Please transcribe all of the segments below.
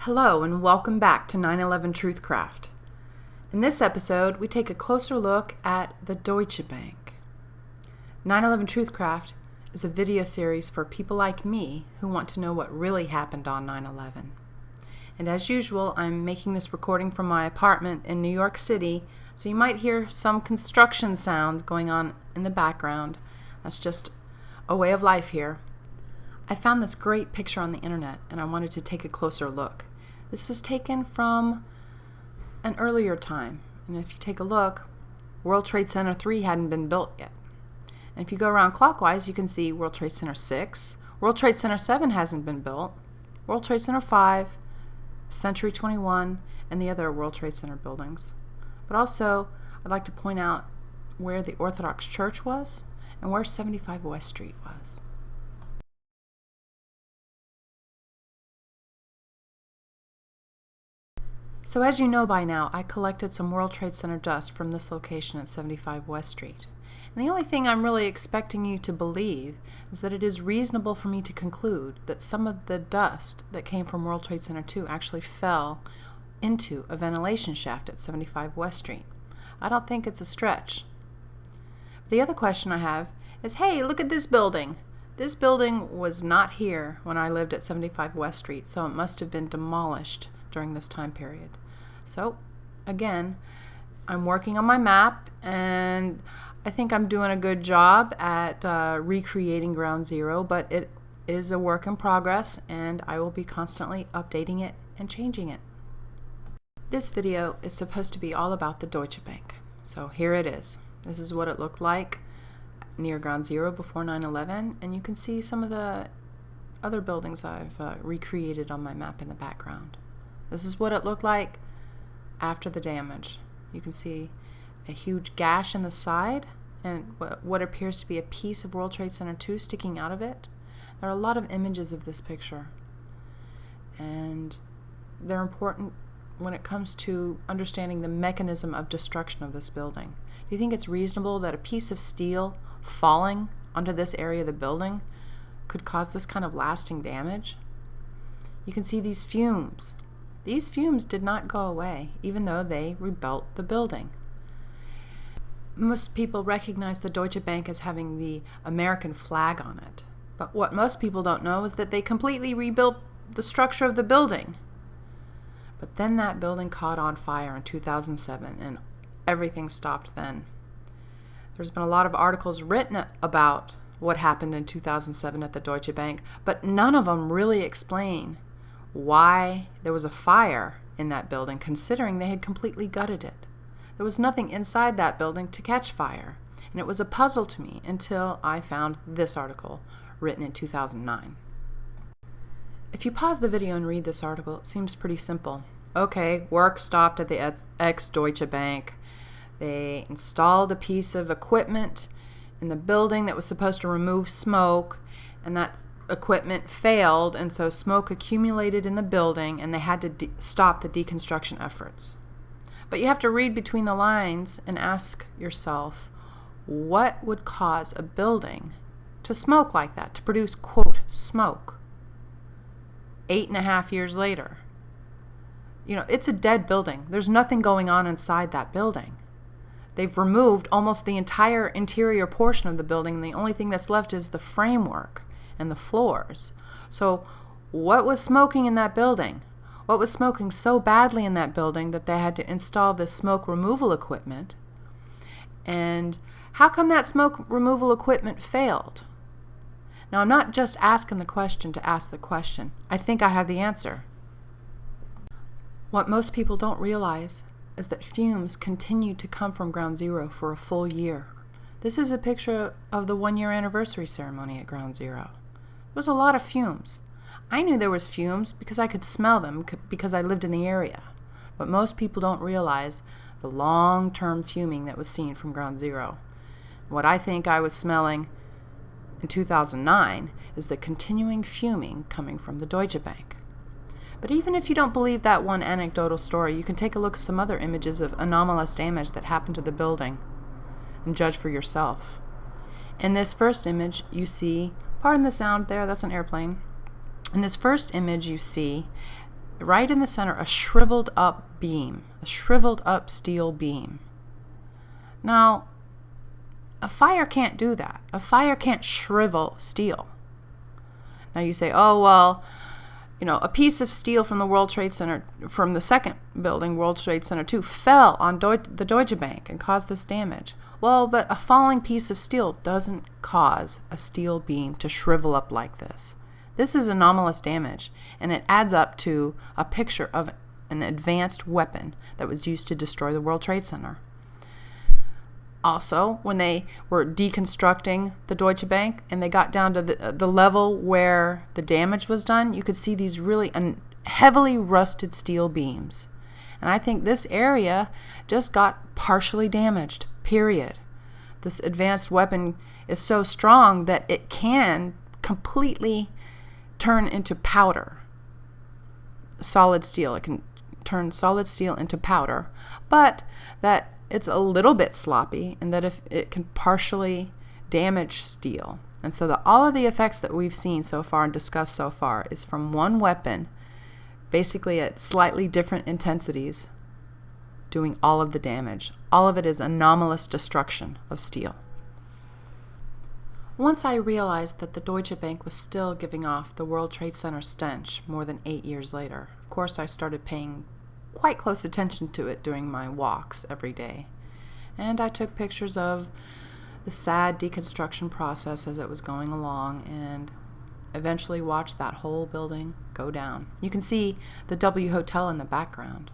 Hello and welcome back to 9/11 TruthCraft. In this episode, we take a closer look at the Deutsche Bank. 9/11 TruthCraft is a video series for people like me who want to know what really happened on 9/11. And as usual, I'm making this recording from my apartment in New York City, so you might hear some construction sounds going on in the background. That's just a way of life here. I found this great picture on the internet and I wanted to take a closer look. This was taken from an earlier time, and if you take a look, World Trade Center 3 hadn't been built yet. And if you go around clockwise, you can see World Trade Center 6, World Trade Center 7 hasn't been built, World Trade Center 5, Century 21, and the other World Trade Center buildings. But also, I'd like to point out where the Orthodox Church was and where 75 West Street was. So as you know by now, I collected some World Trade Center dust from this location at 75 West Street. And the only thing I'm really expecting you to believe is that it is reasonable for me to conclude that some of the dust that came from World Trade Center 2 actually fell into a ventilation shaft at 75 West Street. I don't think it's a stretch. The other question I have is, hey, look at this building. This building was not here when I lived at 75 West Street, so it must have been demolished during this time period. So again, I'm working on my map and I think I'm doing a good job at recreating Ground Zero, but it is a work in progress and I will be constantly updating it and changing it. This video is supposed to be all about the Deutsche Bank. So here it is. This is what it looked like near Ground Zero before 9/11, and you can see some of the other buildings I've recreated on my map in the background. This is what it looked like after the damage. You can see a huge gash in the side and what appears to be a piece of World Trade Center 2 sticking out of it. There are a lot of images of this picture, and they're important when it comes to understanding the mechanism of destruction of this building. Do you think it's reasonable that a piece of steel falling onto this area of the building could cause this kind of lasting damage? You can see these fumes. These fumes did not go away, even though they rebuilt the building. Most people recognize the Deutsche Bank as having the American flag on it. But what most people don't know is that they completely rebuilt the structure of the building. But then that building caught on fire in 2007, and everything stopped then. There's been a lot of articles written about what happened in 2007 at the Deutsche Bank, but none of them really explain why there was a fire in that building, considering they had completely gutted it. There was nothing inside that building to catch fire, and it was a puzzle to me until I found this article written in 2009. If you pause the video and read this article, it seems pretty simple. Okay, work stopped at the ex-Deutsche Bank. They installed a piece of equipment in the building that was supposed to remove smoke, and that equipment failed, and so smoke accumulated in the building and they had to stop the deconstruction efforts. But you have to read between the lines and ask yourself, what would cause a building to smoke like that, to produce, quote, smoke 8.5 years later? You know, it's a dead building. There's nothing going on inside that building. They've removed almost the entire interior portion of the building, and the only thing that's left is the framework and the floors. So what was smoking in that building? What was smoking so badly in that building that they had to install this smoke removal equipment? And how come that smoke removal equipment failed? Now, I'm not just asking the question to ask the question. I think I have the answer. What most people don't realize is that fumes continued to come from Ground Zero for a full year. This is a picture of the 1-year anniversary ceremony at Ground Zero. There was a lot of fumes. I knew there was fumes because I could smell them because I lived in the area. But most people don't realize the long-term fuming that was seen from Ground Zero. What I think I was smelling in 2009 is the continuing fuming coming from the Deutsche Bank. But even if you don't believe that one anecdotal story, you can take a look at some other images of anomalous damage that happened to the building and judge for yourself. In this first image, you see, pardon the sound there, that's an airplane. In this first image, you see right in the center, a shriveled up beam, a shriveled up steel beam. Now, a fire can't do that. A fire can't shrivel steel. Now you say, oh, well, a piece of steel from the World Trade Center, from the second building, World Trade Center 2, fell on the Deutsche Bank and caused this damage. Well, but a falling piece of steel doesn't cause a steel beam to shrivel up like this. This is anomalous damage, and it adds up to a picture of an advanced weapon that was used to destroy the World Trade Center. Also, when they were deconstructing the Deutsche Bank and they got down to the level where the damage was done, you could see these really heavily rusted steel beams. And I think this area just got partially damaged, period. This advanced weapon is so strong that it can completely turn into powder. Solid steel. It can turn solid steel into powder, but that it's a little bit sloppy, and that if it can partially damage steel. And so all of the effects that we've seen so far and discussed so far is from one weapon, basically at slightly different intensities, doing all of the damage. All of it is anomalous destruction of steel. Once I realized that the Deutsche Bank was still giving off the World Trade Center stench more than 8 years later, of course I started paying quite close attention to it during my walks every day. And I took pictures of the sad deconstruction process as it was going along, and eventually watched that whole building go down. You can see the W Hotel in the background.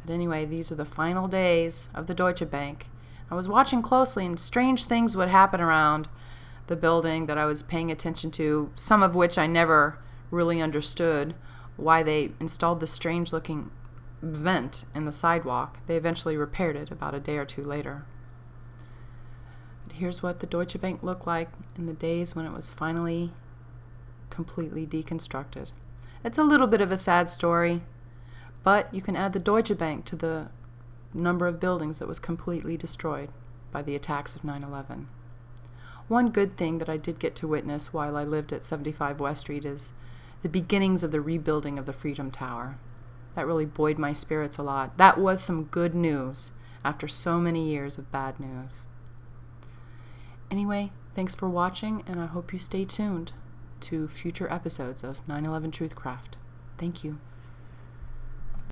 But anyway, these are the final days of the Deutsche Bank. I was watching closely, and strange things would happen around the building that I was paying attention to, some of which I never really understood why they installed the strange-looking vent in the sidewalk. They eventually repaired it about a day or two later. But here's what the Deutsche Bank looked like in the days when it was finally completely deconstructed. It's a little bit of a sad story, but you can add the Deutsche Bank to the number of buildings that was completely destroyed by the attacks of 9/11. One good thing that I did get to witness while I lived at 75 West Street is the beginnings of the rebuilding of the Freedom Tower. That really buoyed my spirits a lot. That was some good news after so many years of bad news. Anyway, thanks for watching, and I hope you stay tuned to future episodes of 9/11 TruthCraft. Thank you.